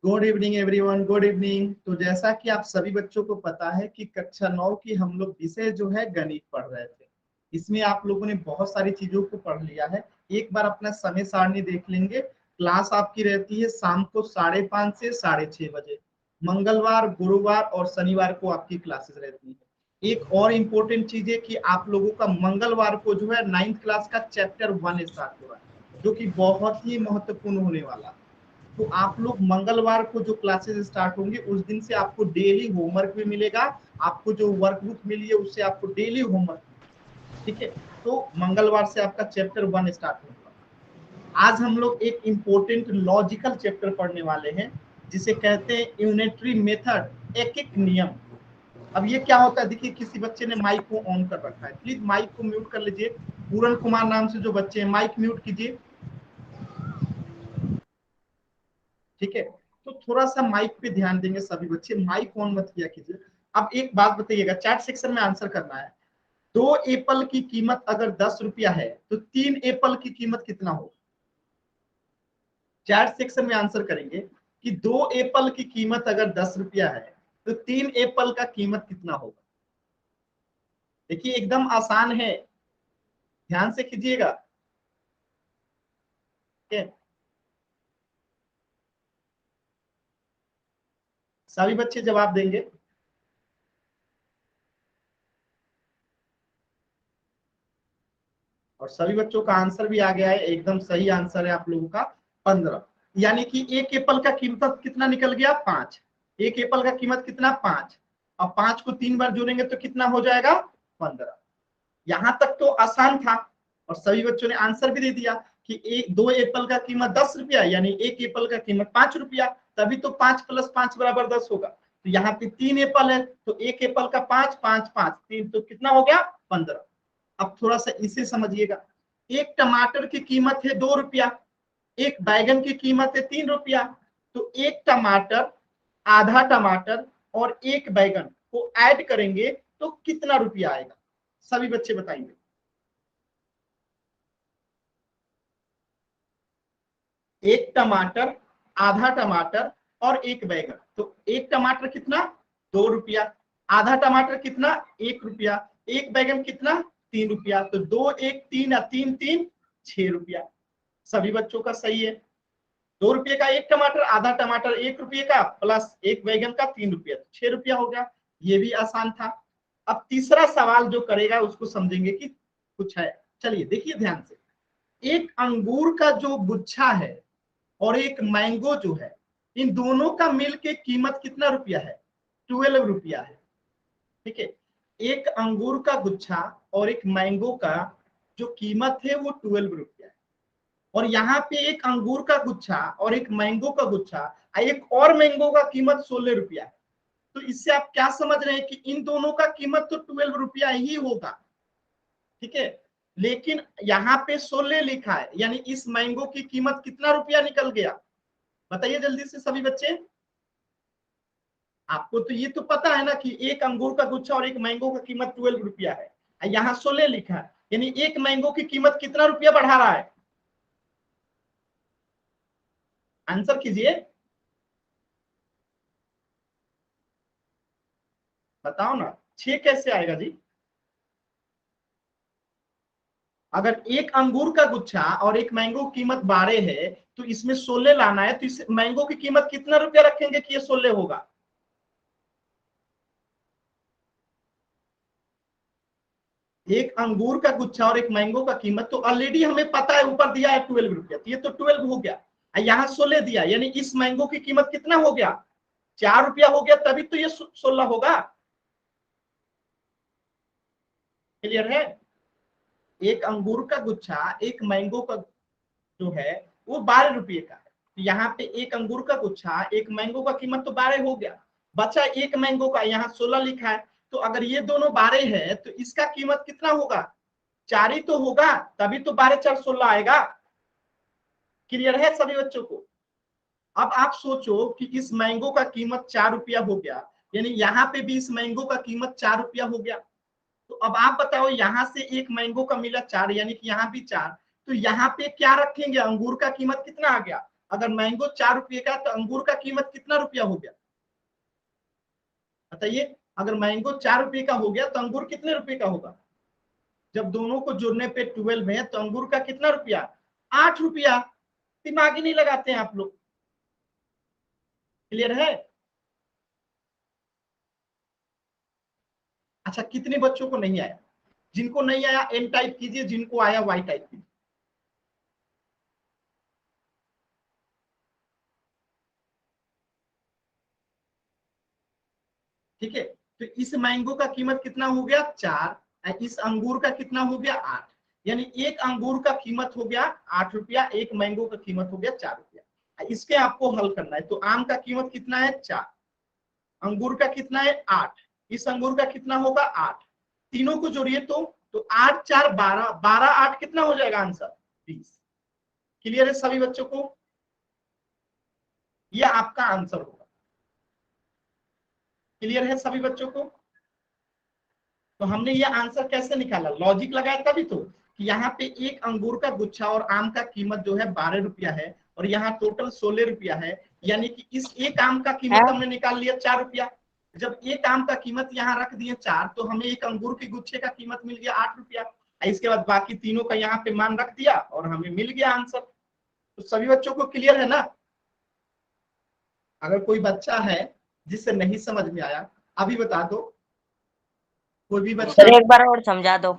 Good evening everyone, good evening. तो जैसा कि आप सभी बच्चों को पता है कि कक्षा 9 की हम लोग विषय जो है गणित पढ़ रहे थे। इसमें आप लोगों ने बहुत सारी चीजों को पढ़ लिया है। एक बार अपना समय सारणी देख लेंगे। क्लास आपकी रहती है शाम को 5:30 से 6:30 बजे। मंगलवार, गुरुवार और शनिवार को आपकी क्लासेस रहती है। एक और इम्पोर्टेंट चीज है कि आप लोगों का मंगलवार को जो है 9th क्लास का चैप्टर 1 स्टार्ट हो रहा है, जो कि बहुत ही महत्वपूर्ण होने वाला है। तो आप लोग मंगलवार को जो क्लासेस स्टार्ट होंगे उस दिन से आपको डेली होमवर्क भी मिलेगा। आपको जो वर्कबुक मिली है उससे आपको डेली होमवर्क, ठीक है। तो मंगलवार से आपका चैप्टर 1 स्टार्ट होगा। आज हम लोग एक इंपॉर्टेंट लॉजिकल चैप्टर पढ़ने वाले हैं, जिसे कहते हैं यूनिटरी मेथड, एक एक नियम। अब ये क्या होता है, देखिए किसी बच्चे ने माइक को ऑन कर रखा है, प्लीज माइक को म्यूट कर लीजिए। पूरन कुमार नाम से जो बच्चे हैं, माइक म्यूट कीजिए, ठीक है। तो थोड़ा सा माइक पे ध्यान देंगे सभी बच्चे, माइक ऑन मत किया कीजिए। अब एक बात बताइएगा, चैट सेक्शन में आंसर करना है। 2 एप्पल की कीमत अगर 10 रुपया है तो 3 एप्पल की कीमत कितना होगा? चैट सेक्शन में आंसर करेंगे कि 2 एप्पल की कीमत अगर 10 रुपया है तो 3 एप्पल का कीमत कितना होगा। देखिए एकदम आसान है, ध्यान से कीजिएगा, ठीक है। सभी बच्चे जवाब देंगे। और सभी बच्चों का आंसर भी आ गया है, एकदम सही आंसर है आप लोगों का 15। यानी कि 1 एप्पल का कीमत कितना निकल गया? 5। 1 एप्पल का कीमत कितना? 5। अब 5 को 3 बार जोड़ेंगे तो कितना हो जाएगा? 15। यहां तक तो आसान था और सभी बच्चों ने आंसर भी दे दिया कि 2 एप्पल का कीमत 10 रुपया, यानी 1 एप्पल का कीमत 5 रुपया। तभी तो 5 + 5 = 10 होगा। तो यहाँ पे 3 एप्पल है तो 1 एप्पल का 5, 5, 5, 3, तो कितना हो गया? 15। अब थोड़ा सा इसे समझिएगा। एक टमाटर की कीमत है 2 रुपया, एक बैगन की कीमत है 3 रुपया। तो एक टमाटर, आधा टमाटर और एक बैगन को ऐड करेंगे तो कितना रुपया आएगा? सभी बच्चे बताएंगे। एक टमाटर, आधा टमाटर और एक बैगन, तो एक टमाटर कितना? 2 रुपया। आधा टमाटर कितना? 1 रुपया। एक बैगन कितना? 3 रुपया। तो 2, 1, 3 और 3, 3, 6 रुपया। सभी बच्चों का सही है। 2 रुपये का एक टमाटर, आधा टमाटर 1 रुपये का, प्लस एक बैगन का 3 रुपया, 6 रुपया हो गया। ये भी आसान था। अब तीसरा सवाल जो करेगा उसको समझेंगे कि कुछ है। चलिए देखिए ध्यान से। एक अंगूर का जो गुच्छा है और एक मैंगो जो है, इन दोनों का मिल के कीमत कितना रुपया है? 12 रुपया है, ठीक है। एक अंगूर का गुच्छा और एक मैंगो का जो कीमत है वो 12 रुपया है। और यहाँ पे एक अंगूर का गुच्छा और एक मैंगो का गुच्छा, एक और मैंगो का कीमत 16 रुपया है। तो इससे आप क्या समझ रहे हैं कि इन दोनों का कीमत तो 12 रुपया ही होगा, ठीक है। लेकिन यहाँ पे 16 लिखा है, यानी इस मैंगो की कीमत कितना रुपया निकल गया? बताइए जल्दी से सभी बच्चे। आपको तो ये तो पता है ना कि एक अंगूर का गुच्छा और एक मैंगो का कीमत 12 रुपया है, यहाँ 16 लिखा है, यानी एक मैंगो की कीमत कितना रुपया बढ़ा रहा है? आंसर कीजिए, बताओ ना। 6 कैसे आएगा जी? अगर एक अंगूर का गुच्छा और एक मैंगो की कीमत 12 है तो इसमें 16 लाना है, तो इस मैंगो की कीमत कितना रुपया रखेंगे कि ये 16 होगा? एक अंगूर का गुच्छा और एक मैंगो का कीमत तो ऑलरेडी हमें पता है, ऊपर दिया है 12 रुपया, तो ये तो 12 हो गया। यहाँ 16 दिया, यानी इस मैंगो की कीमत कितना हो गया? 4 रुपया हो गया, तभी तो ये 16 होगा। क्लियर है? एक अंगूर का गुच्छा, एक मैंगो का जो है वो 12 रुपये का है। तो यहाँ पे एक अंगूर का गुच्छा, एक मैंगो का कीमत तो 12 हो गया, बचा एक मैंगो का, यहाँ 16 लिखा है। तो अगर ये दोनों 12 है तो इसका कीमत कितना होगा? 4 ही तो होगा, तभी तो 12, 4, 16 आएगा। क्लियर है सभी बच्चों को? अब आप सोचो कि इस मैंगो का कीमत 4 रुपया हो गया, यानी यहाँ पे भी इस मैंगो का कीमत 4 रुपया हो गया। तो अब आप बताओ, यहाँ से एक मैंगो का मिला 4, यानी कि यहाँ भी 4, तो यहाँ पे क्या रखेंगे? अंगूर का कीमत कितना आ गया? अगर मैंगो 4 रुपये का तो अंगूर का कीमत कितना रुपया हो गया बताइए। अगर मैंगो 4 रुपये का हो गया तो अंगूर कितने रुपए का होगा। जब दोनों को जोड़ने पे 12 है तो अंगूर का कितना रुपया 8 रुपया। दिमाग ही नहीं लगाते हैं आप लोग। क्लियर है। अच्छा कितने बच्चों को नहीं आया। जिनको नहीं आया एन टाइप कीजिए, जिनको आया वाई टाइप कीजिए। ठीक है। तो इस मैंगो का कीमत कितना हो गया 4, इस अंगूर का कितना हो गया 8। यानी एक अंगूर का कीमत हो गया 8 रुपया, एक मैंगो का कीमत हो गया 4 रुपया। इसके आपको हल करना है। तो आम का कीमत कितना है 4, अंगूर का कितना है 8, इस अंगूर का कितना होगा 8। तीनों को जोड़िए तो 8 4 12, 12 8 कितना हो जाएगा आंसर 20। क्लियर है सभी बच्चों को। यह आपका आंसर होगा। क्लियर है सभी बच्चों को। तो हमने ये आंसर कैसे निकाला, लॉजिक लगाया तभी तो कि यहाँ पे एक अंगूर का गुच्छा और आम का कीमत जो है 12 रुपया है और यहाँ टोटल 16 रुपया है। यानी कि इस एक आम का कीमत हमने निकाल लिया 4 रुपया। जब एक आम का कीमत यहाँ रख दिए 4 तो हमें एक अंगूर के गुच्छे का कीमत मिल गया 8 रुपया। इसके बाद बाकी तीनों का यहाँ पे मान रख दिया और हमें मिल गया आंसर। तो सभी बच्चों को क्लियर है ना। अगर कोई बच्चा है जिससे नहीं समझ में आया अभी बता दो। कोई भी बच्चा एक बार और समझा दो।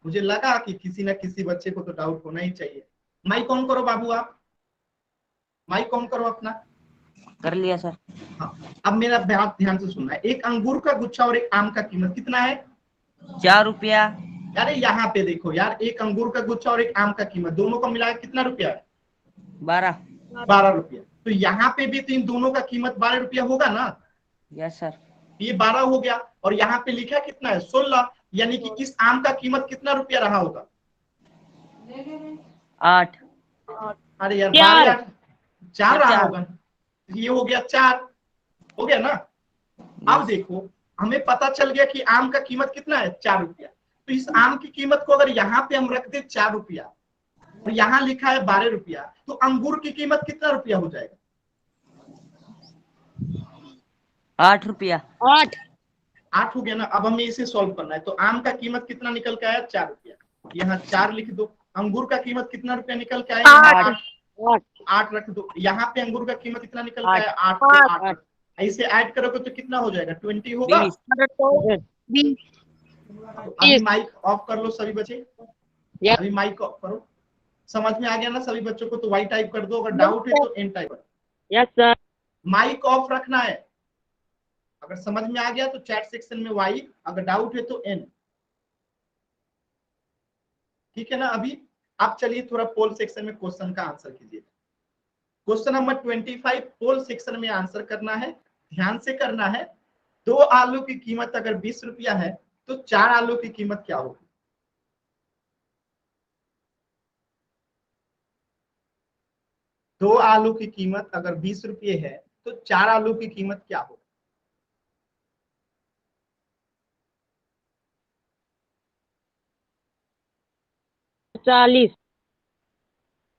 मुझे लगा कि किसी ना किसी बच्चे को तो डाउट होना ही चाहिए। माइक ऑन करो बाबू, आप माइक ऑन करो अपना। कर लिया सर। हाँ अब मेरा बात ध्यान से सुनना है। एक अंगूर का गुच्छा और एक आम का कीमत कितना है 4 रुपया। अरे यहाँ पे देखो यार, एक अंगूर का गुच्छा और एक आम का कीमत दोनों का मिलाकर कितना रुपया है 12। 12 रुपया। तो यहाँ पे भी तो इन दोनों का कीमत 12 रुपया होगा ना। Yes sir. ये 12 हो गया और यहाँ पे लिखा कितना है 16। यानी कि इस आम का कीमत कितना रुपया रहा होगा 8। अरे यार 12 8 4 रहा 4। होगा। ये हो गया 4 हो गया ना। अब देखो हमें पता चल गया कि आम का कीमत कितना है 4 रुपया। तो इस आम की कीमत को अगर यहाँ पे हम रख दे 4 रुपया और यहाँ लिखा है 12 रुपया तो अंगूर की कीमत कितना रुपया हो जाएगा 8 रुपया। 8 हो गया ना। अब हमें इसे सॉल्व करना है। तो आम का कीमत कितना निकल के आया 4 रुपया, यहाँ 4 लिख दो। अंगूर का कीमत कितना रुपया निकल के आया 8 रख दो। यहाँ पे अंगूर का कीमत कितना निकल के आया 8 तो 8 ऐसे ऐड करोगे तो कितना हो जाएगा 20 होगा। 20। तो अभी माइक ऑफ कर लो सभी बच्चे, अभी माइक ऑफ करो। समझ में आ गया ना सभी बच्चों को। तो वाई टाइप कर दो, अगर डाउट है तो एन टाइप कर दो। Yes sir. माइक ऑफ रखना है। अगर समझ में आ गया तो चैट सेक्शन में वाई, अगर डाउट है तो एन। ठीक है ना। अभी आप चलिए थोड़ा पोल सेक्शन में क्वेश्चन का आंसर कीजिए। क्वेश्चन नंबर 25 पोल सेक्शन में आंसर करना है, ध्यान से करना है। 2 आलू की कीमत अगर 20 रुपया है तो 4 आलू की कीमत क्या होगी। 2 आलू की कीमत अगर 20 रुपये है तो 4 आलू की कीमत क्या होगी। 40।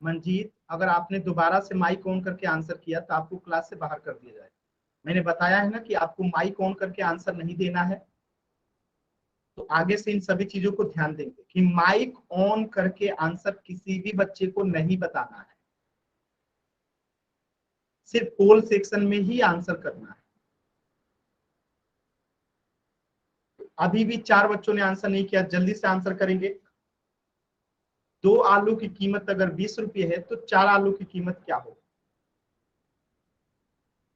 मंजीत अगर आपने दोबारा से माइक ऑन करके आंसर किया तो आपको क्लास से बाहर कर दिया जाएगा। मैंने बताया है ना कि आपको माइक ऑन करके आंसर नहीं देना है। तो आगे से इन सभी चीजों को ध्यान देंगे कि माइक ऑन करके आंसर किसी भी बच्चे को नहीं बताना है, सिर्फ पोल सेक्शन में ही आंसर करना है। अभी भी 4 बच्चों ने आंसर नहीं किया, जल्दी से आंसर करेंगे। 2 आलू की कीमत अगर 20 रुपये है तो 4 आलू की कीमत क्या होगी।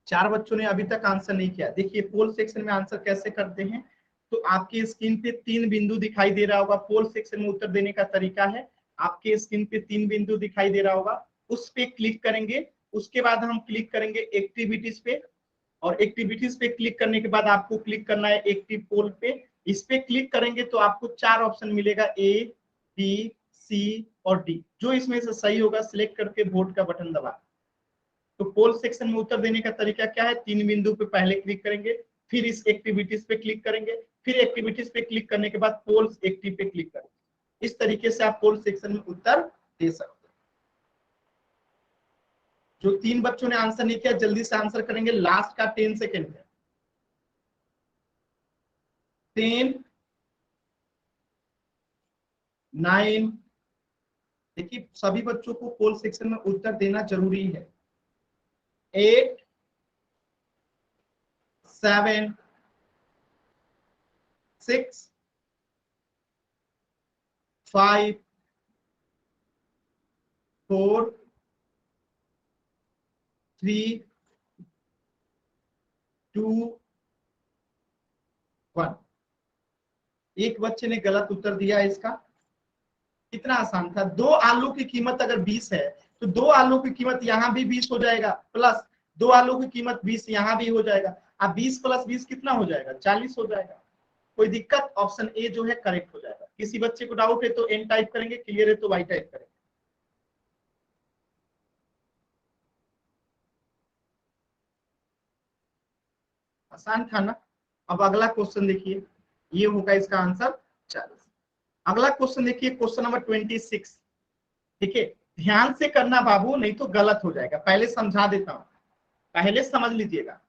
4 बच्चों ने अभी तक आंसर नहीं किया। देखिए पोल सेक्शन में आंसर कैसे करते हैं। तो आपकी स्क्रीन पे 3 बिंदु दिखाई दे रहा होगा। पोल सेक्शन में उत्तर देने का तरीका है, आपके स्क्रीन पे 3 बिंदु दिखाई दे रहा होगा, उस पे क्लिक करेंगे। उसके बाद हम क्लिक करेंगे एक्टिविटीज पे, और एक्टिविटीज पे क्लिक करने के बाद आपको क्लिक करना है एक्टिव पोल पे। इस पे क्लिक करेंगे तो आपको 4 ऑप्शन मिलेगा, ए बी सी और डी। जो इसमें से सही होगा सिलेक्ट करके वोट का बटन दबा। तो पोल सेक्शन में उत्तर देने का तरीका क्या है, 3 बिंदु पे पहले क्लिक करेंगे, फिर इस एक्टिविटीज पे क्लिक करेंगे, फिर एक्टिविटीज पे क्लिक करने के बाद पोल एक्टिव पे क्लिक करेंगे। इस तरीके से आप पोल सेक्शन में उत्तर दे सकते हैं। जो 3 बच्चों ने आंसर नहीं किया जल्दी से आंसर करेंगे, लास्ट का 10 सेकेंड है। 10, 9, देखिए सभी बच्चों को पोल सेक्शन में उत्तर देना जरूरी है। 8, 7, 6, 5, 4, 3, 2, 1। एक बच्चे ने गलत उत्तर दिया है इसका। कितना आसान था, 2 आलू की कीमत अगर 20 है तो 2 आलू की कीमत यहाँ भी 20 हो जाएगा, प्लस 2 आलू की कीमत 20 यहाँ भी हो जाएगा। अब 20 + 20 कितना हो जाएगा, 40 हो जाएगा। कोई दिक्कत, ऑप्शन ए जो है करेक्ट हो जाएगा। किसी बच्चे को डाउट है तो एन टाइप करेंगे, क्लियर है तो वाई टाइप करेंगे। आसान था ना। अब अगला क्वेश्चन देखिए, ये होगा इसका आंसर 40। अगला क्वेश्चन देखिए, क्वेश्चन नंबर 26। ठीक है, ध्यान से करना बाबू, नहीं तो गलत हो जाएगा। पहले समझा देता हूं, पहले समझ लीजिएगा।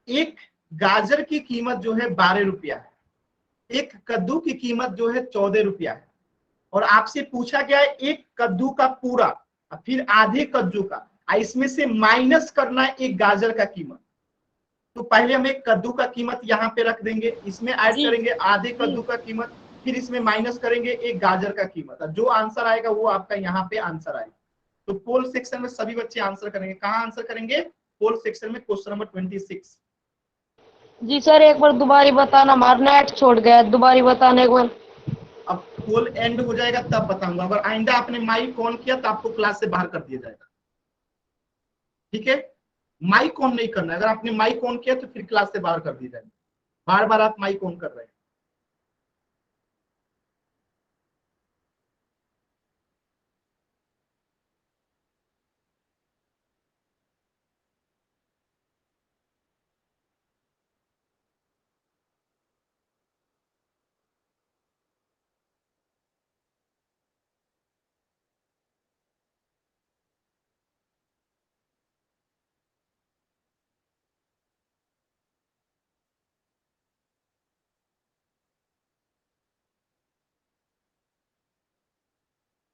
एक गाजर की कीमत जो है 12 रुपया है, एक कद्दू की कीमत जो है 14 रुपया है, और आपसे पूछा गया है एक कद्दू का पूरा, फिर आधे कद्दू का, इसमें से माइनस करना है एक गाजर का कीमत। तो पहले हम एक कद्दू का कीमत यहाँ पे रख देंगे, इसमें ऐड करेंगे आधे कद्दू का कीमत, फिर इसमें माइनस करेंगे एक गाजर का कीमत। जो आंसर आएगा वो आपका यहाँ पे आंसर आएगा। तो पोल सेक्शन में सभी बच्चे आंसर करेंगे। कहाँ आंसर करेंगे, पोल सेक्शन में, क्वेश्चन नंबर 26। जी सर, एक बार दोबारा बताना, हमारा नेट छोड़ गया, दोबारा बताने एक बार। अब पोल एंड हो जाएगा तब बताऊंगा। अगर आइंदा आपने माइक ऑन किया तो आपको क्लास से बाहर कर दिया जाएगा। ठीक है, माइक ऑन नहीं करना है। अगर आपने माइक ऑन किया तो फिर क्लास से बाहर कर दिया जाएगा। बार बार आप माइक ऑन कर रहे हैं।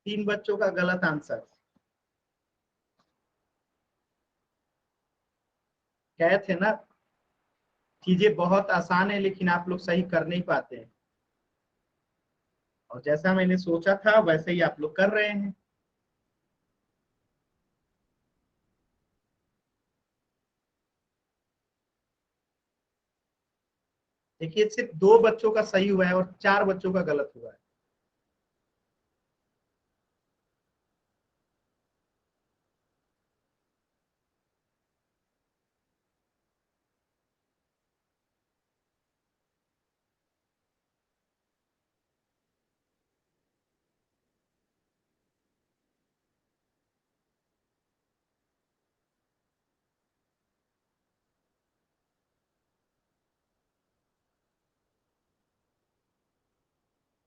तीन बच्चों का गलत आंसर। कहे थे ना, चीजें बहुत आसान है लेकिन आप लोग सही कर नहीं पाते हैं, और जैसा मैंने सोचा था वैसे ही आप लोग कर रहे हैं। देखिए सिर्फ 2 बच्चों का सही हुआ है और 4 बच्चों का गलत हुआ है।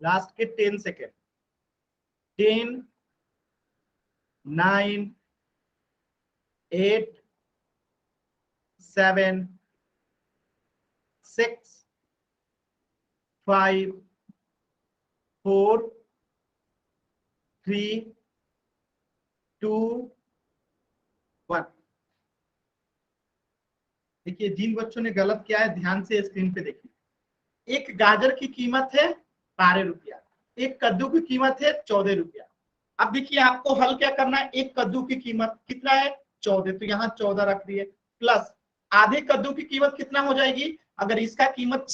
लास्ट के 10 सेकेंड। 10, 9, 8, 7, 6, 5, 4, 3, 2, 1। देखिए जिन बच्चों ने गलत किया है ध्यान से स्क्रीन पे देखिए। एक गाजर की कीमत है 12 रुपया, एक कद्दू की कीमत है 14 रुपया। अब देखिए आपको हल क्या करना है, एक कद्दू की कीमत कितना है 14, तो यहाँ 14 रख दिए, प्लस आधे कद्दू की कीमत कितना हो जाएगी, अगर इसका कीमत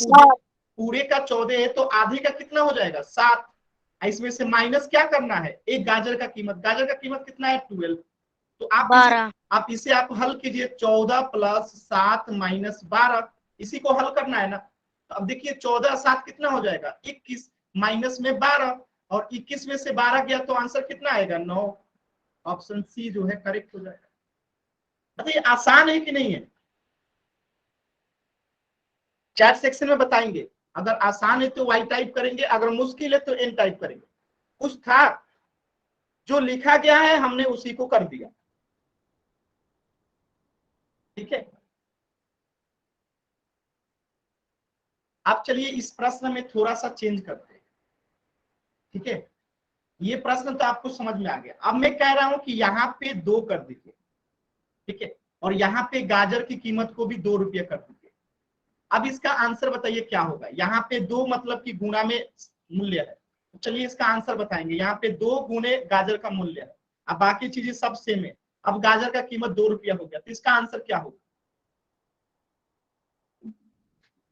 पूरे का 14 है तो आधे का कितना हो जाएगा 7। इसमें से माइनस क्या करना है एक गाजर का कीमत, गाजर का कीमत कितना है 12। तो आप इसे आप हल कीजिए, 14 + 7 - 12, इसी को हल करना है ना। तो अब देखिए 14 7 कितना हो जाएगा 21, माइनस में 12, और 21 में से 12 गया तो आंसर कितना आएगा 9। ऑप्शन सी जो है करेक्ट हो जाएगा। बताइए आसान है कि नहीं है, चैट सेक्शन में बताएंगे। अगर आसान है तो वाई टाइप करेंगे, अगर मुश्किल है तो एन टाइप करेंगे। कुछ था जो लिखा गया है हमने उसी को कर दिया। ठीक है। अब चलिए इस प्रश्न में थोड़ा सा चेंज करते हैं। ठीक है, ये प्रश्न तो आपको समझ में आ गया। अब मैं कह रहा हूं कि यहाँ पे 2 कर दीजिए। ठीक है, और यहाँ पे गाजर की कीमत को भी 2 रुपये कर दीजिए। अब इसका आंसर बताइए क्या होगा। यहाँ पे 2 मतलब कि गुना में मूल्य है, तो चलिए इसका आंसर बताएंगे। यहाँ पे 2 गुने गाजर का मूल्य है, अब बाकी चीजें सब सेम है। अब गाजर का कीमत 2 रुपया हो गया, तो इसका आंसर क्या होगा।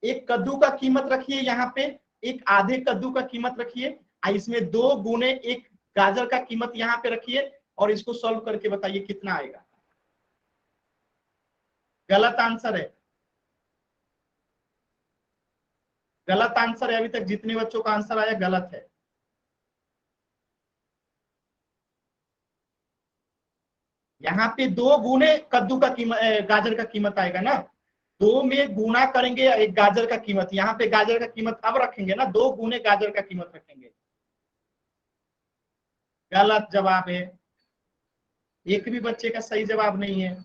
एक कद्दू का कीमत रखिए यहाँ पे, एक आधे कद्दू का कीमत रखिए, इसमें 2 गुने एक गाजर का कीमत यहाँ पे रखिए, और इसको सॉल्व करके बताइए कितना आएगा। गलत आंसर है, गलत आंसर है। अभी तक जितने बच्चों का आंसर आया गलत है। यहाँ पे 2 गुने कद्दू का कीमत, गाजर का कीमत आएगा ना। 2 में गुना करेंगे एक गाजर का कीमत, यहाँ पे गाजर का कीमत अब रखेंगे ना, 2 गुने गाजर का कीमत रखेंगे। गलत जवाब है, एक भी बच्चे का सही जवाब नहीं है।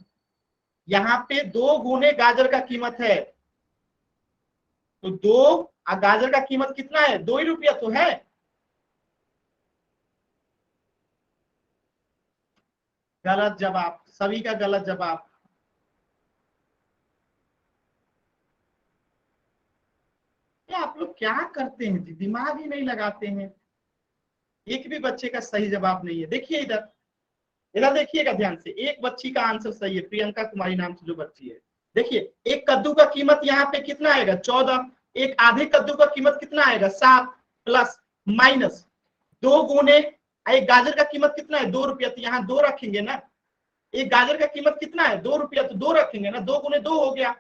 यहाँ पे 2 गुने गाजर का कीमत है, तो 2 गाजर का कीमत कितना है, 2 ही रुपया तो है। गलत जवाब, सभी का गलत जवाब। क्या आप लोग क्या करते हैं जी, दिमाग ही नहीं लगाते हैं। एक भी बच्चे का सही जवाब नहीं है। देखिए इधर, इधर देखिएगा ध्यान से। एक बच्ची का आंसर सही है, प्रियंका कुमारी नाम से जो बच्ची है। देखिए एक कद्दू का कीमत यहाँ पे कितना आएगा, 14। एक आधे कद्दू का कीमत कितना आएगा, 7 प्लस माइनस 2 गुने एक गाजर का कीमत कितना है, 2 रुपया, तो यहाँ 2 रखेंगे ना। एक गाजर का कीमत कितना है, 2 रुपया, तो 2 रखेंगे ना, 2 गुने 2 हो गया।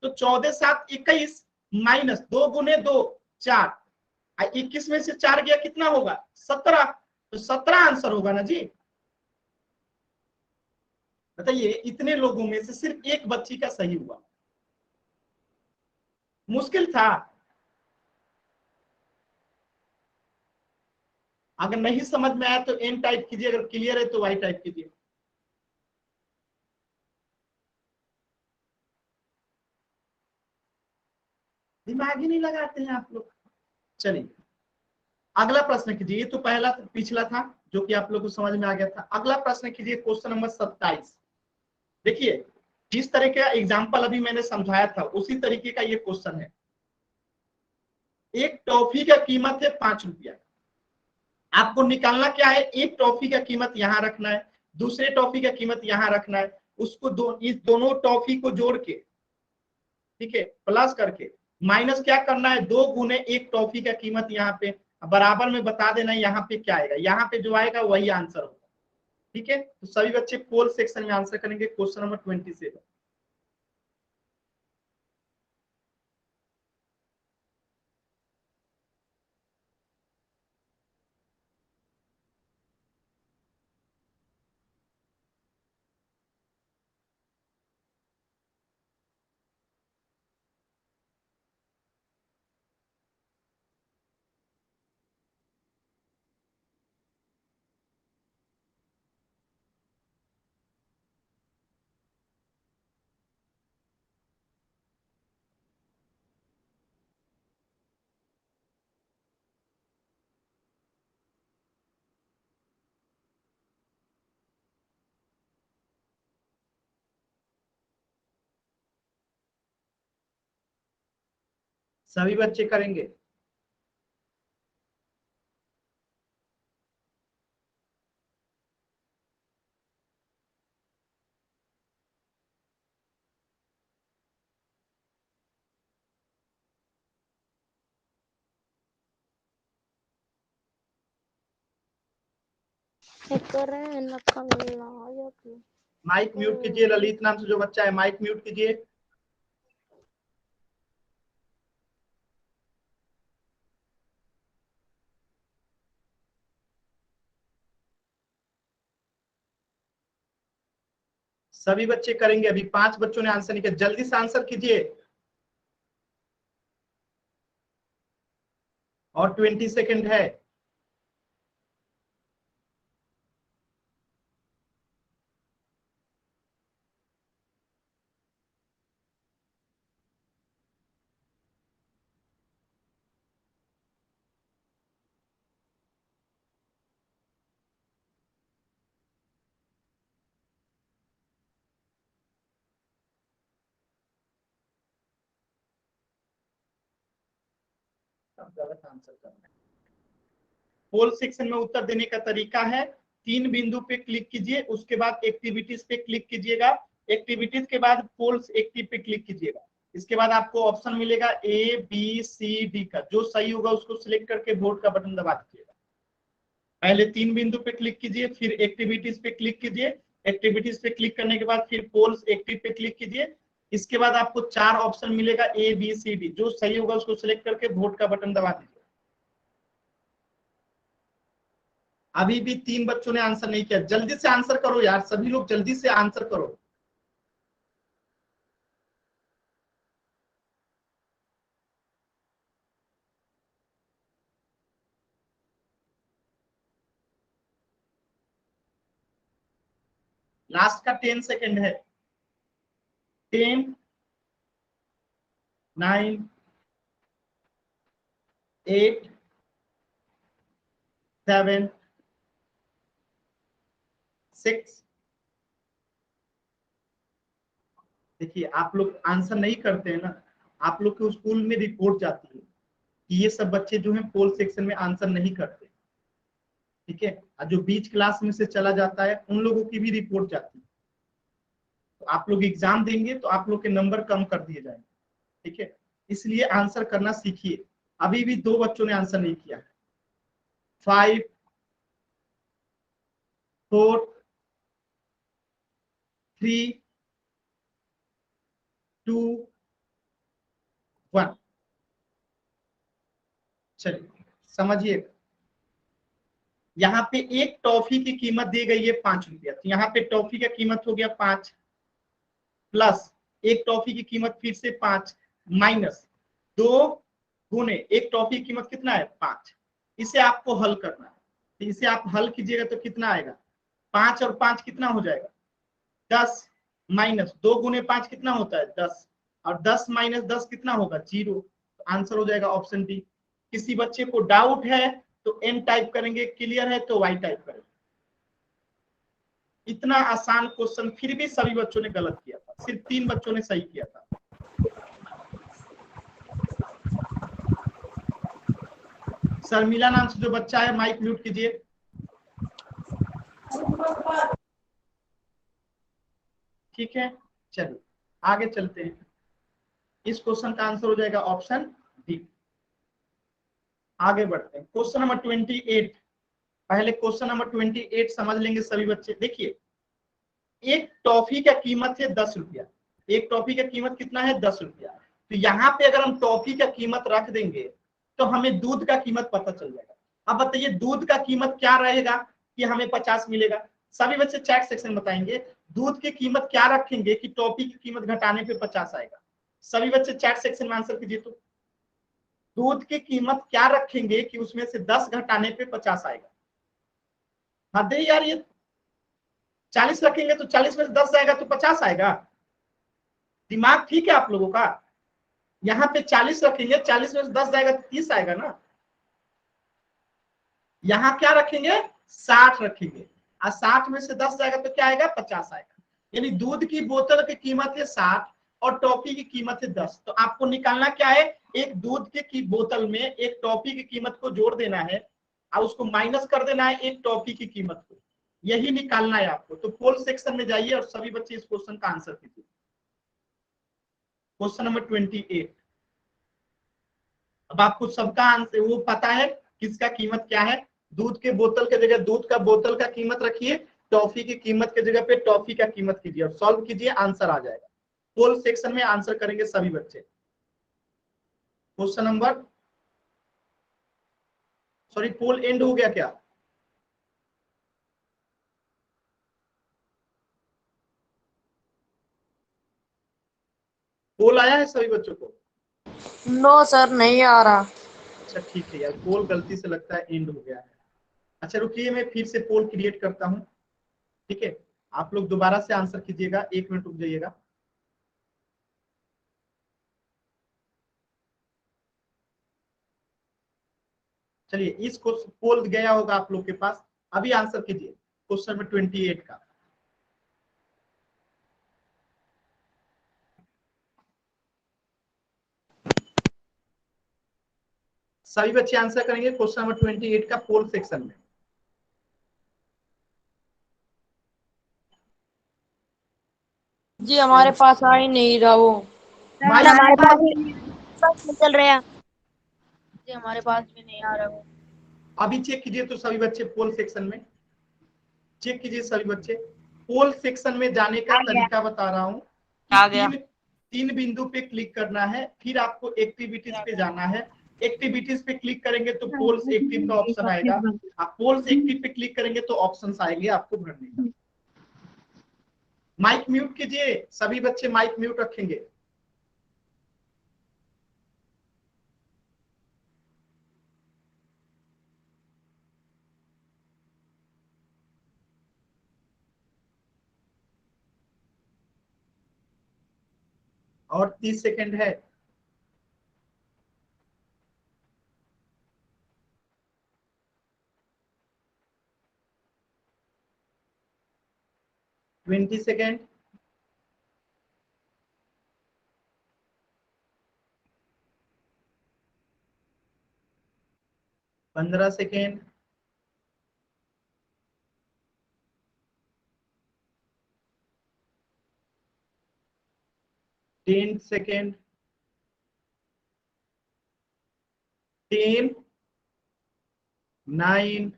तो 14 7 21 माइनस 2 गुने 2 4, 21 में से 4 गया कितना होगा, 17। तो 17 आंसर होगा ना जी। बताइए इतने लोगों में से सिर्फ एक बच्ची का सही हुआ। मुश्किल था। अगर नहीं समझ में आया तो एम टाइप कीजिए, अगर क्लियर है तो वाई टाइप कीजिए। दिमाग ही नहीं लगाते हैं आप लोग। चलिए अगला प्रश्न कीजिए। ये तो पहला पिछला था जो कि आप लोग को समझ में आ गया था। अगला प्रश्न कीजिए, क्वेश्चन नंबर 27। देखिए जिस तरह का एग्जाम्पल अभी मैंने समझाया था उसी तरीके का ये क्वेश्चन है। एक टॉफी का कीमत है 5 रुपया। आपको निकालना क्या है, एक टॉफी का कीमत यहाँ रखना है, दूसरे टॉफी का कीमत यहाँ रखना है, उसको इस दोनों टॉफी को जोड़ के, ठीक है, प्लस करके माइनस क्या करना है, 2 गुने एक टॉफी का कीमत यहाँ पे बराबर में बता देना यहाँ पे क्या आएगा। यहाँ पे जो आएगा वही आंसर होगा। ठीक है, तो सभी बच्चे पोल सेक्शन में आंसर करेंगे क्वेश्चन नंबर 27। सभी बच्चे करेंगे। माइक म्यूट कीजिए, ललित नाम से जो बच्चा है माइक म्यूट कीजिए। सभी बच्चे करेंगे। अभी 5 बच्चों ने आंसर नहीं किया, जल्दी से आंसर कीजिए। और 20 सेकंड है। गलत आंसर करना है। पोल सेक्शन में उत्तर देने का तरीका है, 3 बिंदु पे क्लिक कीजिए, उसके बाद एक्टिविटीज पे क्लिक कीजिएगा, एक्टिविटीज के बाद पोल्स एक्टिव पे क्लिक कीजिएगा। इसके बाद आपको ऑप्शन मिलेगा ए बी सी डी का, जो सही होगा उसको सिलेक्ट करके वोट का बटन दबा दीजिएगा। पहले 3 बिंदु पे क्लिक कीजिए, फिर एक्टिविटीज पे क्लिक कीजिए, एक्टिविटीज पे क्लिक करने के बाद फिर पोल्स एक्टिव पे क्लिक कीजिए। इसके बाद आपको 4 ऑप्शन मिलेगा ए बी सी डी, जो सही होगा उसको सिलेक्ट करके वोट का बटन दबा दीजिए। अभी भी 3 बच्चों ने आंसर नहीं किया, जल्दी से आंसर करो यार, सभी लोग जल्दी से आंसर करो। लास्ट का 10 सेकेंड है। 10 9 8 7 6। देखिए आप लोग आंसर नहीं करते हैं ना, आप लोग के स्कूल में रिपोर्ट जाती है कि ये सब बच्चे जो हैं पोल सेक्शन में आंसर नहीं करते, ठीक है। और जो बीच क्लास में से चला जाता है उन लोगों की भी रिपोर्ट जाती है। तो आप लोग एग्जाम देंगे तो आप लोग के नंबर कम कर दिए जाएंगे, ठीक है। इसलिए आंसर करना सीखिए। अभी भी 2 बच्चों ने आंसर नहीं किया है। 5 4 3 2 1। चलिए समझिए, यहाँ पे एक टॉफी की कीमत दी गई है 5 रुपया, तो यहाँ पे टॉफी का कीमत हो गया 5, प्लस एक टॉफी की कीमत फिर से 5, माइनस 2 गुने एक टॉफी की कीमत कितना है 5। इसे आपको हल करना है, तो इसे आप हल कीजिएगा तो कितना आएगा, 5 और 5 कितना हो जाएगा 10, माइनस 2 गुने 5 कितना होता है 10, और 10 माइनस 10 कितना होगा 0। आंसर हो जाएगा ऑप्शन डी। किसी बच्चे को डाउट है तो एन टाइप करेंगे, क्लियर है तो वाई टाइप करेंगे। इतना आसान क्वेश्चन फिर भी सभी बच्चों ने गलत किया था, सिर्फ 3 बच्चों ने सही किया था। शर्मिला नाम से जो बच्चा है माइक म्यूट कीजिए। ठीक है, चलिए आगे चलते हैं। इस क्वेश्चन का आंसर हो जाएगा ऑप्शन डी। आगे बढ़ते हैं, क्वेश्चन नंबर 28। पहले क्वेश्चन नंबर 28 समझ लेंगे सभी बच्चे। देखिए, एक टॉफी का कीमत है 10 रुपया, एक टॉफी का कीमत कितना है 10 रुपया। तो यहाँ पे अगर हम टॉफी का कीमत रख देंगे तो हमें दूध का कीमत पता चल जाएगा। अब बताइए दूध का कीमत क्या रहेगा कि हमें 50 मिलेगा। सभी बच्चे चैट सेक्शन बताएंगे दूध की कीमत क्या रखेंगे कि टॉफी की कीमत घटाने पे 50 आएगा। सभी बच्चे चैट सेक्शन में आंसर कीजिए। तो दूध की कीमत क्या रखेंगे कि उसमें से 10 घटाने पे 50 आएगा। हाँ दे यार, ये 40 रखेंगे तो 40 में से 10 जाएगा तो 50 आएगा। दिमाग ठीक है आप लोगों का। यहाँ पे 40 रखेंगे, 40 में से 10 जाएगा तो 30 आएगा ना। यहाँ क्या रखेंगे 60 रखेंगे, और 60 में से 10 जाएगा तो क्या आएगा 50 आएगा। यानी दूध की बोतल की कीमत है 60 और टॉफी की कीमत है 10। तो आपको निकालना क्या है, एक दूध की बोतल में एक टॉफी की कीमत को जोड़ देना है और उसको माइनस कर देना है एक टॉफी की कीमत को, यही निकालना है आपको। तो पोल सेक्शन में जाइए और सभी बच्चे इस क्वेश्चन का आंसर कीजिए। Question number 28। अब आपको सबका आंसर वो पता है किसका कीमत क्या है। दूध के बोतल के जगह दूध का बोतल का कीमत रखिए, टॉफी की कीमत के जगह पे टॉफी का कीमत कीजिए और सॉल्व कीजिए, आंसर आ जाएगा। पोल सेक्शन में आंसर करेंगे सभी बच्चे। Question number, sorry poll end हो गया क्या। पोल आया है सभी बच्चों को। नो सर नहीं आ रहा। अच्छा ठीक है यार, पोल गलती से लगता है एंड हो गया है। अच्छा रुकिए, मैं फिर से पोल क्रिएट करता हूँ, ठीक है। आप लोग दोबारा से आंसर कीजिएगा, 1 मिनट रुक जाइएगा। चलिए इस पोल गया होगा आप लोग के पास, अभी आंसर कीजिए क्वेश्चन नंबर 28 का। सभी बच्चे आंसर करेंगे क्वेश्चन नंबर 28 का पोल सेक्शन में। जी हमारे पास आ ही नहीं रहा वो। माइक हमारे पास भी चल रहे हैं। जी हमारे पास भी नहीं आ रहा वो। अभी चेक कीजिए तो सभी बच्चे पोल सेक्शन में चेक कीजिए सभी बच्चे। पोल सेक्शन में जाने का तरीका बता रहा हूँ आ कि गया। तीन बिंदु पे क्लिक करना है, फिर आपको एक्टिविटीज पे जाना है। एक्टिविटीज पे क्लिक करेंगे तो पोल्स एक्टिव का ऑप्शन आएगा। आप पोल्स एक्टिव पे क्लिक करेंगे तो ऑप्शंस आएंगे आपको भरने का। माइक म्यूट कीजिए, सभी बच्चे माइक म्यूट रखेंगे। और 30 सेकंड है। Twenty second. 15 सेकेंड। 10 सेकेंड। 10, 9,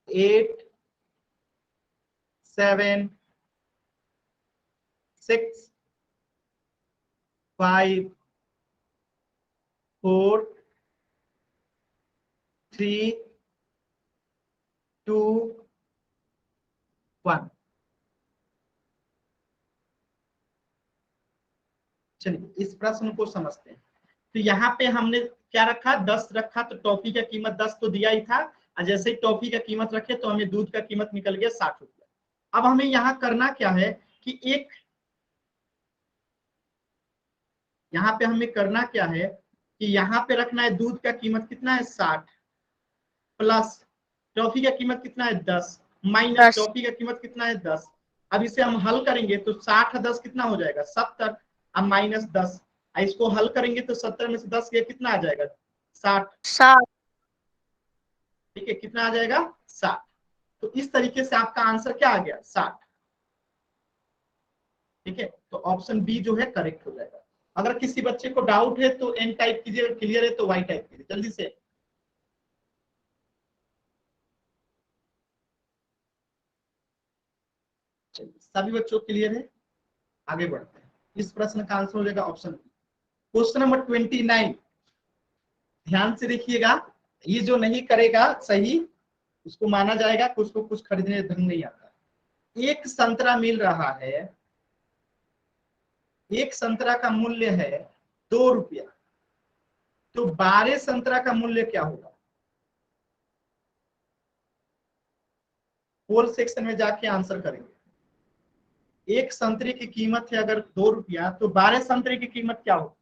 8, 7, 6, 5, 4, 3, 2, 1। चलिए इस प्रश्न को समझते हैं। तो यहाँ पे हमने क्या रखा, 10 रखा, तो टॉफी का कीमत 10 तो दिया ही था, और जैसे ही टॉफी का कीमत रखे तो हमें दूध का कीमत निकल गया 60 रुपया। अब हमें यहाँ करना क्या है कि यहाँ पे हमें करना क्या है कि यहाँ पे रखना है दूध का कीमत कितना है 60, प्लस टॉफी का कीमत कितना है 10, माइनस टॉफी का कीमत कितना है 10। अब इसे हम हल करेंगे तो 60 10 कितना हो जाएगा 70, अब माइनस 10, इसको हल करेंगे तो 70 में से 10 गया कितना आ जाएगा 60। ठीक है, कितना आ जाएगा 60। तो इस तरीके से आपका आंसर क्या आ गया 60। ठीक है, तो ऑप्शन बी जो है करेक्ट हो जाएगा। अगर किसी बच्चे को डाउट है तो एन टाइप कीजिए, क्लियर है तो वाई टाइप कीजिए जल्दी से। सभी बच्चों क्लियर है, आगे बढ़ते हैं। इस प्रश्न का आंसर हो जाएगा ऑप्शन बी। क्वेश्चन नंबर 29, ध्यान से देखिएगा। ये जो नहीं करेगा सही उसको माना जाएगा कुछ को कुछ खरीदने ढंग नहीं आता। एक संतरा मिल रहा है, एक संतरा का मूल्य है 2 रुपया, तो 12 संतरा का मूल्य क्या होगा। पोल सेक्शन में जाके आंसर करेंगे। एक संतरे की कीमत है अगर 2 रुपया, तो 12 संतरे की कीमत क्या होगी।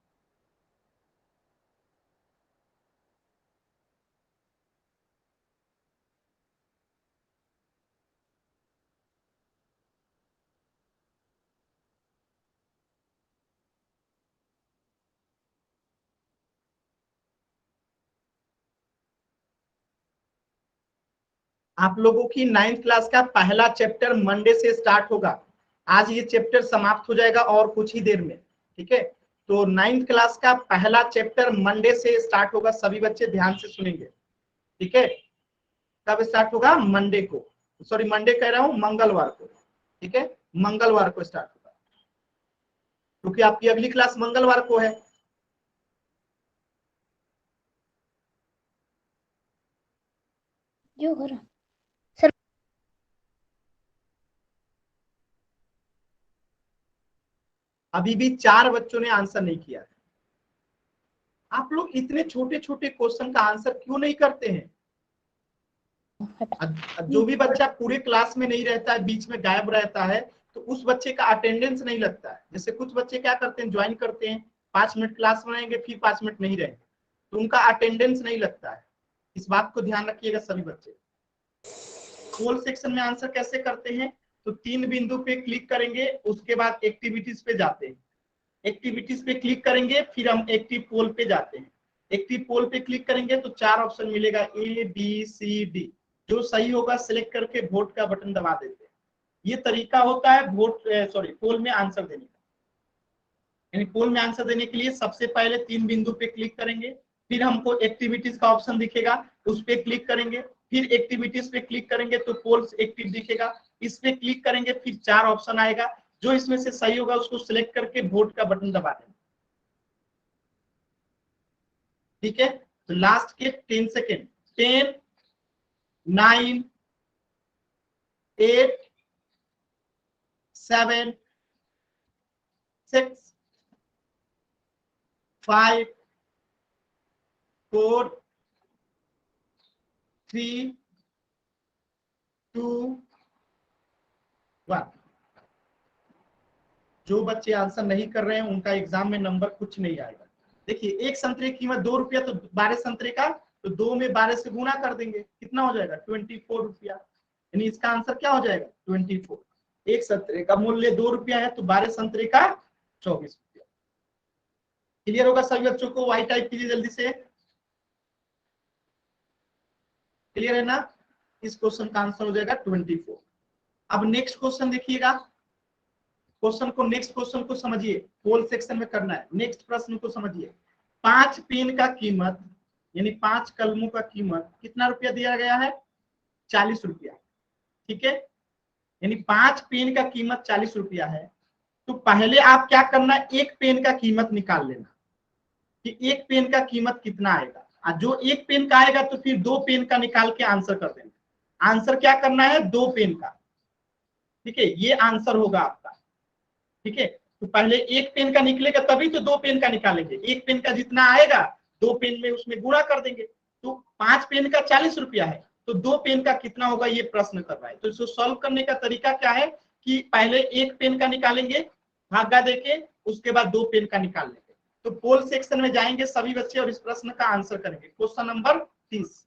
आप लोगों की 9th क्लास का पहला चैप्टर मंडे से स्टार्ट होगा। आज ये चैप्टर समाप्त हो जाएगा और कुछ ही देर में। ठीक है, तो 9th क्लास का पहला चैप्टर मंडे से स्टार्ट होगा, सभी बच्चे ध्यान से सुनेंगे। ठीक है, कब स्टार्ट होगा, मंडे को, सॉरी मंडे कह रहा हूं मंगलवार को। ठीक है, मंगलवार को स्टार्ट होगा क्योंकि आपकी अगली क्लास मंगलवार को है। जो करो अभी भी 4 बच्चों ने आंसर नहीं किया है। आप लोग इतने छोटे छोटे क्वेश्चन का आंसर क्यों नहीं करते हैं। जो भी बच्चा पूरे क्लास में नहीं रहता है, बीच में गायब रहता है, तो उस बच्चे का अटेंडेंस नहीं लगता है। जैसे कुछ बच्चे क्या करते हैं, ज्वाइन करते हैं, 5 मिनट क्लास में रहेंगे फिर 5 मिनट नहीं रहेंगे, तो उनका अटेंडेंस नहीं लगता है। इस बात को ध्यान रखिएगा सभी बच्चे। पोल सेक्शन में आंसर कैसे करते हैं, तो 3 बिंदु पे क्लिक करेंगे, उसके बाद एक्टिविटीज पे जाते हैं। एक्टिविटीज पे क्लिक करेंगे, फिर हम एक्टिव पोल पे जाते हैं। एक्टिव पोल पे क्लिक करेंगे तो 4 ऑप्शन मिलेगा ABCD। जो सही होगा सिलेक्ट करके वोट का बटन दबा देते हैं। ये तरीका होता है पोल में आंसर देने का। यानी पोल में आंसर देने के लिए सबसे पहले 3 बिंदु पे क्लिक करेंगे, फिर हमको एक्टिविटीज का ऑप्शन दिखेगा, उस पे क्लिक करेंगे, फिर एक्टिविटीज पे क्लिक करेंगे तो पोल्स एक्टिव दिखेगा, इस पे क्लिक करेंगे, फिर 4 ऑप्शन आएगा, जो इसमें से सही होगा उसको सिलेक्ट करके वोट का बटन दबा देंगे। ठीक है, तो लास्ट के 10 सेकेंड, 10, 9, 8, 7, 6, 5, 4, 3, 2, 1। जो बच्चे आंसर नहीं कर रहे हैं उनका एग्जाम में नंबर कुछ नहीं आएगा। देखिए, एक संतरे की कीमत 2 रुपया, तो 12 संतरे का तो 2 में 12 से गुना कर देंगे, कितना हो जाएगा 24 रुपया। यानी इसका आंसर क्या हो जाएगा 24। एक संतरे का मूल्य 2 रुपया है तो 12 संतरे का 24 रुपया। क्लियर होगा सभी बच्चों को? वाई टाइप कीजिए जल्दी से। क्लियर है ना? इस क्वेश्चन का आंसर हो जाएगा 24। अब नेक्स्ट क्वेश्चन देखिएगा, नेक्स्ट क्वेश्चन को समझिए, पोल सेक्शन में करना है। नेक्स्ट प्रश्न को समझिए, 5 पेन का कीमत यानी 5 कलमों का कीमत कितना रुपया दिया गया है 40 रुपया। ठीक है, यानी 5 पेन का कीमत 40 रुपया है, तो पहले आप क्या करना है, एक पेन का कीमत निकाल लेना कि एक पेन का कीमत कितना आएगा। और जो एक पेन का आएगा तो फिर 2 पेन का निकाल के आंसर कर देना। आंसर क्या करना है 2 पेन का। ठीक है, ये आंसर होगा आपका। ठीक है, तो पहले एक पेन का निकलेगा तभी तो 2 पेन का निकालेंगे। एक पेन का जितना आएगा 2 पेन में उसमें गुणा कर देंगे। तो 5 पेन का 40 रुपया है तो 2 पेन का कितना होगा ये प्रश्न कर रहा है। तो इसको सॉल्व करने का तरीका क्या है कि पहले एक पेन का निकालेंगे भागा देके, उसके बाद 2 पेन का निकाल लेंगे। तो पोल सेक्शन में जाएंगे सभी बच्चे और इस प्रश्न का आंसर करेंगे। Question number 30।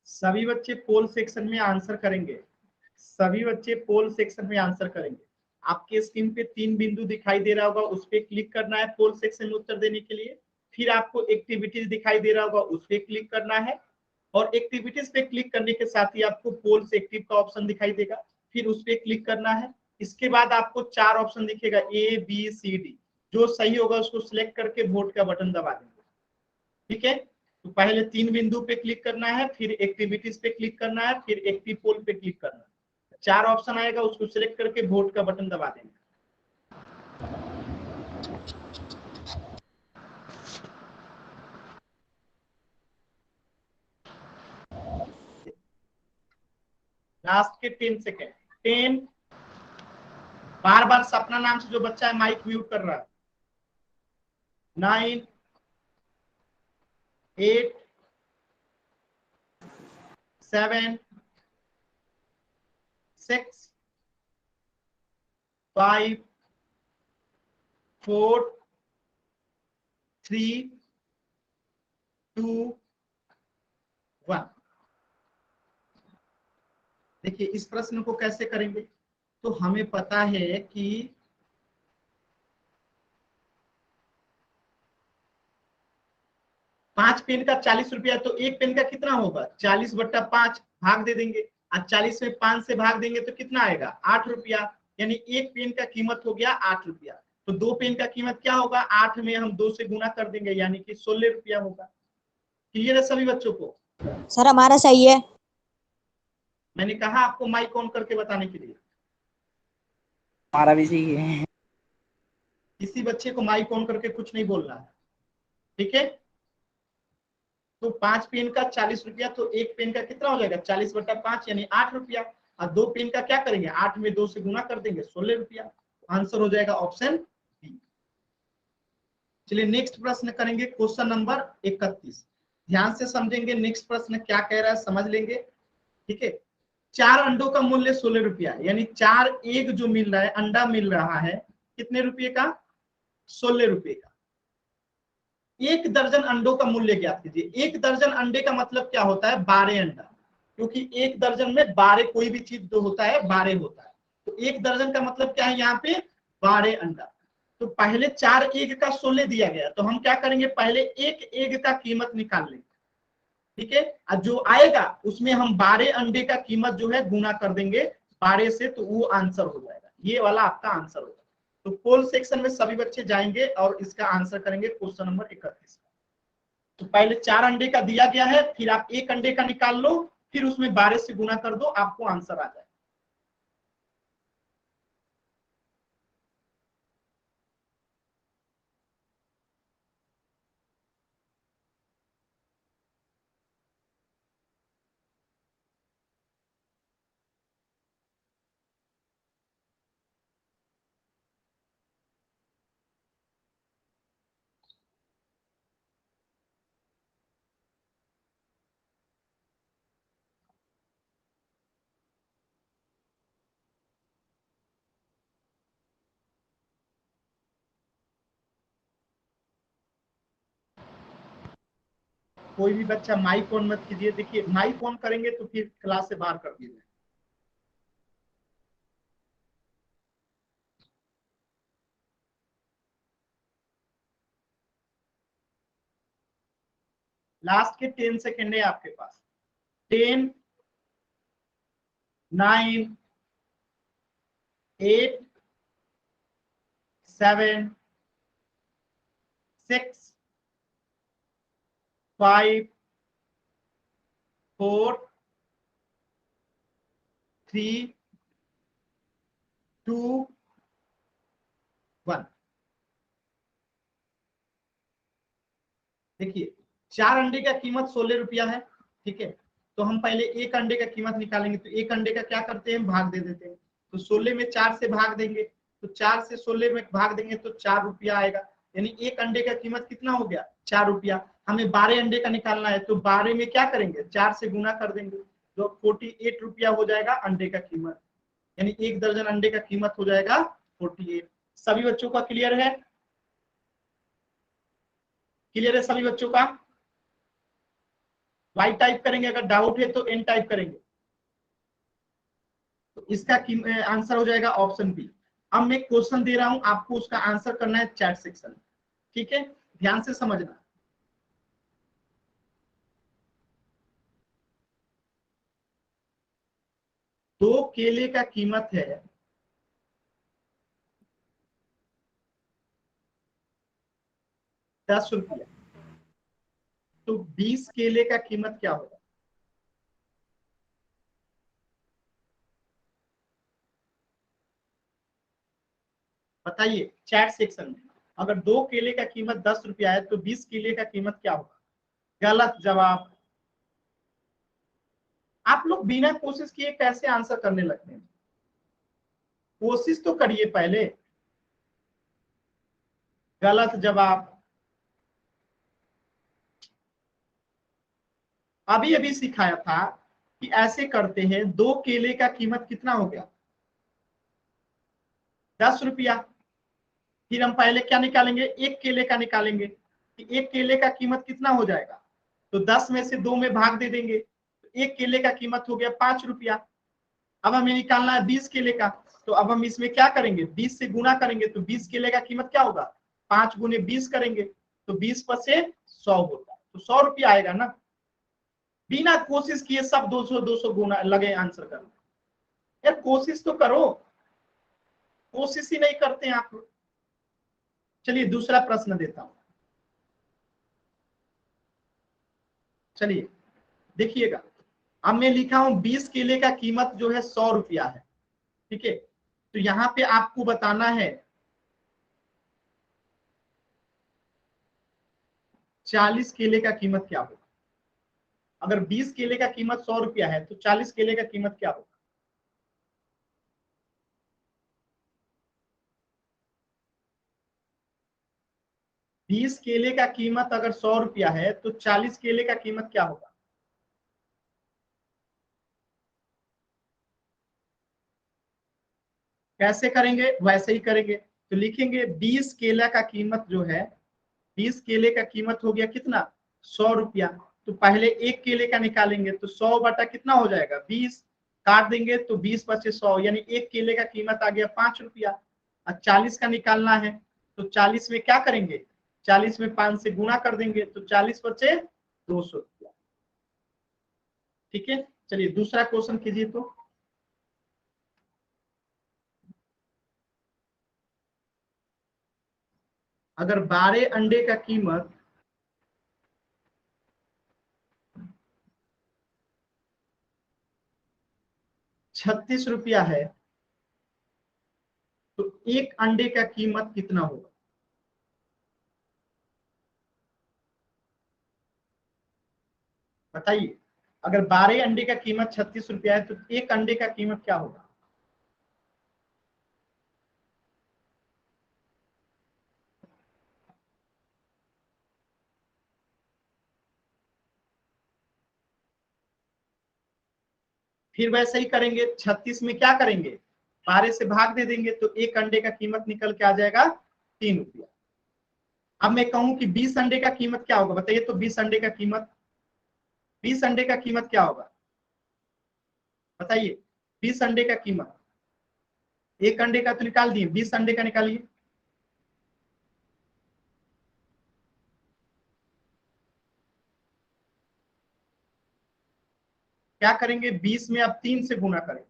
सभी बच्चे पोल सेक्शन में आंसर करेंगे। सभी बच्चे पोल सेक्शन में आंसर करेंगे। आपके स्क्रीन पे 3 बिंदु दिखाई दे रहा होगा, उस पर क्लिक करना है पोल सेक्शन में उत्तर देने के लिए। फिर आपको एक्टिविटीज दिखाई दे रहा होगा, उस पर क्लिक करना है और एक्टिविटीज पे क्लिक करने के साथ ही आपको पोल से एक्टिव का ऑप्शन दिखाई देगा, फिर उस पर क्लिक करना है। इसके बाद आपको 4 ऑप्शन दिखेगा ABCD। जो सही होगा उसको सिलेक्ट करके वोट का बटन दबा देंगे। ठीक है, तो पहले 3 बिंदु पे क्लिक करना है, फिर एक्टिविटीज पे क्लिक करना है, फिर एक्टिव पोल पे क्लिक करना है। 4 ऑप्शन आएगा, उसको सिलेक्ट करके वोट का बटन दबा देंगे। लास्ट के 10 सेकेंड, 10। बार बार सपना नाम से जो बच्चा है माइक म्यूट कर रहा है। 9, 8, 7, 6, 5, 4, 3, 2, 1। देखिए, इस प्रश्न को कैसे करेंगे, तो हमें पता है कि 5 पेन का 40 रुपया, तो एक पेन का कितना होगा 40/5 भाग दे देंगे। और 40 में 5 से भाग देंगे तो कितना आएगा 8 रुपया। यानी एक पेन का कीमत हो गया 8 रुपया। तो 2 पेन का कीमत क्या होगा, 8 में हम 2 से गुना कर देंगे यानी कि 16 रुपया होगा। क्लियर है सभी बच्चों को? सर हमारा सही है। मैंने कहा आपको माइक ऑन करके बताने के लिए। हमारा भी सही है। किसी बच्चे को माइक ऑन करके कुछ नहीं बोलना है। ठीक है, तो 5 पेन का 40 रुपया, तो एक पेन का कितना हो जाएगा 40/5 यानी 8 रुपया। और 2 पेन का क्या करेंगे 8 में 2 से गुना कर देंगे 16 रुपया। आंसर हो जाएगा ऑप्शन बी। चलिए नेक्स्ट प्रश्न करेंगे क्वेश्चन नंबर 31। ध्यान से समझेंगे नेक्स्ट प्रश्न क्या कह रहा है समझ लेंगे। ठीक है, 4 अंडों का मूल्य 16 रुपया, यानी 4 एग जो मिल रहा है अंडा मिल रहा है कितने रुपये का 16 रुपये का। 1 दर्जन अंडों का मूल्य ज्ञात कीजिए। 1 दर्जन अंडे का मतलब क्या होता है 12 अंडा, क्योंकि 1 दर्जन में 12 कोई भी चीज जो होता है 12 होता है। तो 1 दर्जन का मतलब क्या है यहाँ पे 12 अंडा। तो पहले 4 एग का 16 दिया गया, तो हम क्या करेंगे पहले एक एग का कीमत निकाल लेंगे। ठीक है, और जो आएगा उसमें हम 12 अंडे का कीमत जो है गुना कर देंगे 12 से, तो वो आंसर हो जाएगा। ये वाला आपका आंसर होगा। तो पोल सेक्शन में सभी बच्चे जाएंगे और इसका आंसर करेंगे क्वेश्चन नंबर 31। तो पहले 4 अंडे का दिया गया है, फिर आप 1 अंडे का निकाल लो, फिर उसमें 12 से गुना कर दो, आपको आंसर आ जाए। कोई भी बच्चा माइक ऑन मत कीजिए। देखिए माइक ऑन करेंगे तो फिर क्लास से बाहर कर दीजिए। लास्ट के 10 सेकेंड है आपके पास। 10, 9, 8, 7, 6, 5, 4, 3, 2, 1। देखिए 4 अंडे का कीमत 16 रुपया है। ठीक है, तो हम पहले 1 अंडे का कीमत निकालेंगे। तो 1 अंडे का क्या करते हैं भाग दे देते हैं। तो 16 में 4 से भाग देंगे, तो 4 से 16 में भाग देंगे तो 4 रुपया आएगा। यानी 1 अंडे का कीमत कितना हो गया 4 रुपया। हमें 12 अंडे का निकालना है, तो 12 में क्या करेंगे 4 से गुना कर देंगे, तो 48 रुपया हो जाएगा अंडे का कीमत। यानी 1 दर्जन अंडे का कीमत हो जाएगा 48। सभी बच्चों का क्लियर है? क्लियर है सभी बच्चों का? वाई टाइप करेंगे, अगर डाउट है तो एन टाइप करेंगे। तो इसका आंसर हो जाएगा ऑप्शन बी। अब मैं क्वेश्चन दे रहा हूं, आपको उसका आंसर करना है चैट सेक्शन में। ठीक है, ध्यान से समझना। दो केले का कीमत है 10 रुपया, तो 20 केले का कीमत क्या होगा? बताइए चैट सेक्शन में। अगर 2 केले का कीमत 10 रुपया है तो 20 केले का कीमत क्या होगा? गलत जवाब। आप लोग बिना कोशिश किए कैसे आंसर करने लगते हैं? कोशिश तो करिए पहले। गलत जवाब। अभी अभी सिखाया था कि ऐसे करते हैं। 2 केले का कीमत कितना हो गया 10 रुपया। फिर हम पहले क्या निकालेंगे 1 केले का निकालेंगे कि 1 केले का कीमत कितना हो जाएगा। तो 10 में से 2 में भाग दे देंगे, तो 1 केले का कीमत हो गया 5 रुपया। अब हमें निकालना है 20 केले का। तो अब हम इसमें क्या करेंगे 20 से गुना करेंगे, तो 20 केले का कीमत क्या होगा 5 गुने 20 करेंगे, तो 20 पर से 100 होता है, तो 100 रुपया आएगा ना। बिना कोशिश किए सब 200 गुना लगे आंसर करने। यार कोशिश तो करो, कोशिश ही नहीं करते हैं आप लोग। चलिए दूसरा प्रश्न देता हूं। चलिए देखिएगा, अब मैं लिखा हूं 20 केले का कीमत जो है 100 रुपया है। ठीक है, तो यहां पे आपको बताना है 40 केले का कीमत क्या होगा। अगर 20 केले का कीमत 100 रुपया है तो 40 केले का कीमत क्या होगा? बीस केले का कीमत अगर 100 रुपया है तो 40 केले का कीमत क्या होगा? कैसे करेंगे? वैसे ही करेंगे। तो लिखेंगे 20 केला का कीमत जो है, 20 केले का कीमत हो गया कितना? 100 रुपया। तो पहले एक केले का निकालेंगे तो 100 बटा कितना हो जाएगा? 20। काट देंगे तो 20 बचे 100, यानी एक केले का कीमत आ गया 5 रुपया। और 40 का निकालना है तो 40 में क्या करेंगे? 40 में 5 से गुणा कर देंगे तो 40 बचे 200 रुपया। ठीक है, चलिए दूसरा क्वेश्चन कीजिए। तो अगर 12 अंडे का कीमत 36 रुपया है तो एक अंडे का कीमत कितना होगा? बताइए। अगर 12 अंडे का कीमत 36 रुपया है तो एक अंडे का कीमत क्या होगा? फिर वैसे ही करेंगे। 36 में क्या करेंगे? 12 से भाग दे देंगे तो एक अंडे का कीमत निकल के आ जाएगा 3 रुपया। अब मैं कहूं कि 20 अंडे का कीमत क्या होगा? बताइए। तो 20 अंडे का कीमत, 20 अंडे का कीमत क्या होगा? बताइए। 20 अंडे का कीमत, एक अंडे का तो निकाल दिए, 20 अंडे का निकालिए। क्या करेंगे? 20 में अब 3 से गुना करेंगे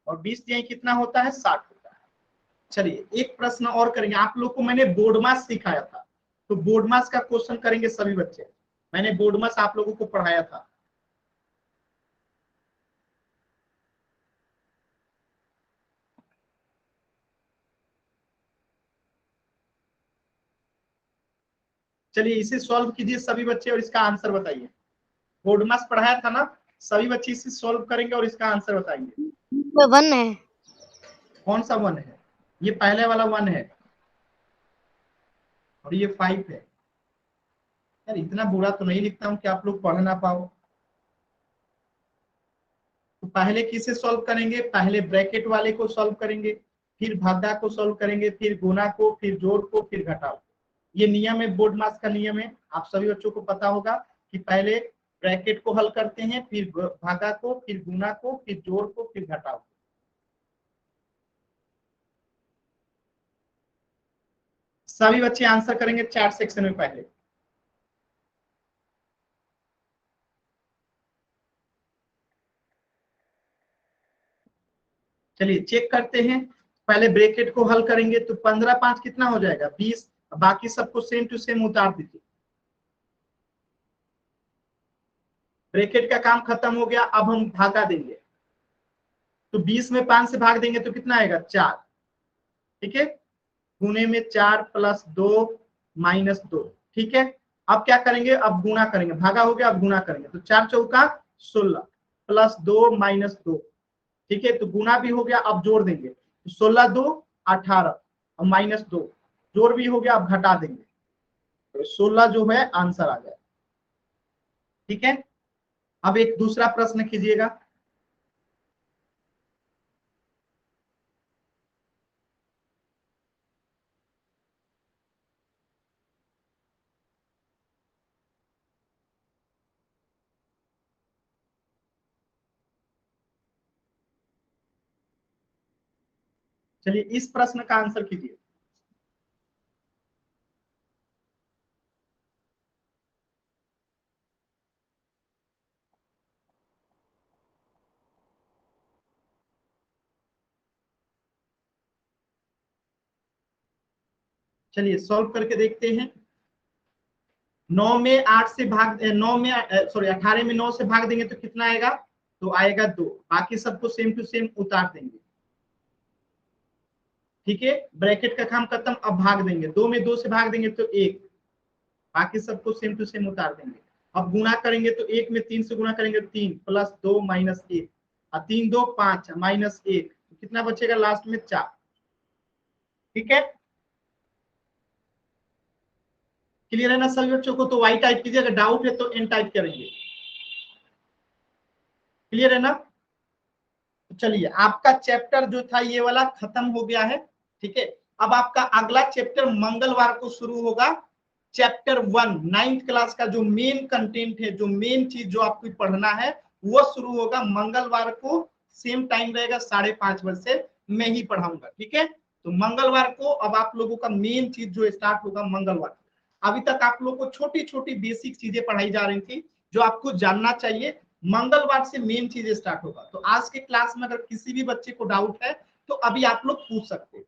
और 20 दिए कितना होता है? 60 होता है। चलिए एक प्रश्न और करेंगे। आप लोग को मैंने बोर्ड मास सिखाया था, तो बोर्ड मास का क्वेश्चन करेंगे सभी बच्चे। मैंने बोर्ड मास आप लोगों को पढ़ाया था। चलिए इसे सॉल्व कीजिए सभी बच्चे और इसका आंसर बताइए। बोर्ड मास पढ़ाया था ना, सभी बच्चे इसे सॉल्व करेंगे और इसका आंसर बताएंगे। वो 1 है। कौन सा 1 है? ये पहले वाला 1 है और ये 5 है। यार इतना बुरा तो नहीं लिखता हूँ कि आप लोग पढ़ ना पाओ। तो पहले किसे सॉल्व करेंगे? पहले ब्रैकेट वाले को सॉल्व करेंगे, फिर भागा को सॉल्व करेंगे, फिर गुना को, फिर जोड़ को, फिर घटाव। ये नियम है, बोर्ड मास का नियम है। आप सभी बच्चों को पता होगा कि पहले ब्रैकेट को हल करते हैं, फिर भागा को, फिर गुना को, फिर जोड़ को, फिर घटाव। सभी बच्चे आंसर करेंगे चैट सेक्शन में पहले। चलिए चेक करते हैं। पहले ब्रैकेट को हल करेंगे तो 15 5 कितना हो जाएगा? 20। बाकी सबको सेम टू सेम उतार दीजिए। ब्रैकेट का काम खत्म हो गया। अब हम भागा देंगे तो 20 में 5 से भाग देंगे तो कितना आएगा? 4। ठीक है, गुने में 4 प्लस 2 माइनस 2। ठीक है, अब क्या करेंगे? अब गुना करेंगे। भागा हो गया, अब गुना करेंगे तो 4 चौका 16 प्लस 2 माइनस 2। ठीक है, तो गुना भी हो गया, अब जोड़ देंगे तो 16 2 18 और माइनस 2 जोड़ भी हो गया, अब घटा देंगे तो 16 जो है आंसर आ जाए। ठीक है, अब एक दूसरा प्रश्न कीजिएगा। चलिए इस प्रश्न का आंसर कीजिए। चलिए सॉल्व करके देखते हैं। 9 में 8 से भाग 9 में सॉरी 18 में 9 से भाग देंगे तो कितना आएगा? तो आएगा 2। बाकी सबको सेम टू सेम उतार देंगे। ठीक है, ब्रैकेट का काम खत्म। अब भाग देंगे, 2 में 2 से भाग देंगे तो 1। बाकी सबको सेम टू सेम उतार देंगे अब गुणा करेंगे तो 1 में 3 से गुणा करेंगे 3 प्लस 2 माइनस 1 और 3 2 5 माइनस 1 तो कितना बचेगा लास्ट में 4। ठीक है, क्लियर है ना सभी बच्चों को? तो वाई टाइप कीजिए, अगर डाउट है तो एन टाइप करेंगे। क्लियर है ना? चलिए आपका चैप्टर जो था ये वाला खत्म हो गया है। ठीक है, अब आपका अगला चैप्टर मंगलवार को शुरू होगा। चैप्टर 1 9th क्लास का जो मेन कंटेंट है, जो मेन चीज जो आपको पढ़ना है वो शुरू होगा मंगलवार को। सेम टाइम रहेगा 5:30 बजे से मैं ही पढ़ाऊंगा। ठीक है, तो मंगलवार को अब आप लोगों का मेन चीज जो स्टार्ट होगा मंगलवार। अभी तक आप लोगों को छोटी छोटी बेसिक चीजें पढ़ाई जा रही थी जो आपको जानना चाहिए। मंगलवार से मेन चीज स्टार्ट होगा। तो आज के क्लास में अगर किसी भी बच्चे को डाउट है तो अभी आप लोग पूछ सकते हैं।